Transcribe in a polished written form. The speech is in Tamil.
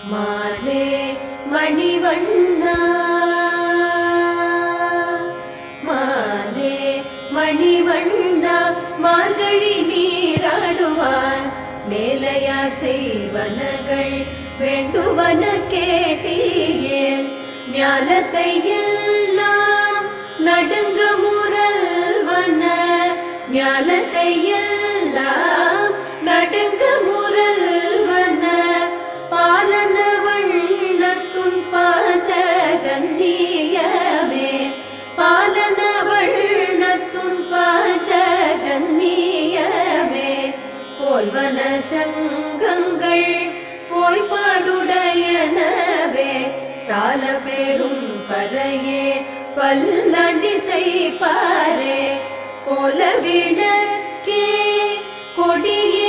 மாலே மணிவண்ணா மாலே மணிவண்ணா மார்கழி நீராடுவார் மேலையார் செய்வனகள் வேண்டுவன கேட்டீயேன் ஞானத்தை எல்லாம் நடுங்க முரல்வன ஞானத்தை எல்லாம் நடுங்க முரல்வன பாலன வண்ணத்துன் பாஞ்ச ஜன்னியமே பாலன வண்ணத்துன் பாஞ்ச ஜன்னியமே போல்வன சங்கங்கள் போய் பாடுடையனவே சால பெரும் பறையே பல்லாண்டி செய்பாரே கோல விளக்கே கொடிய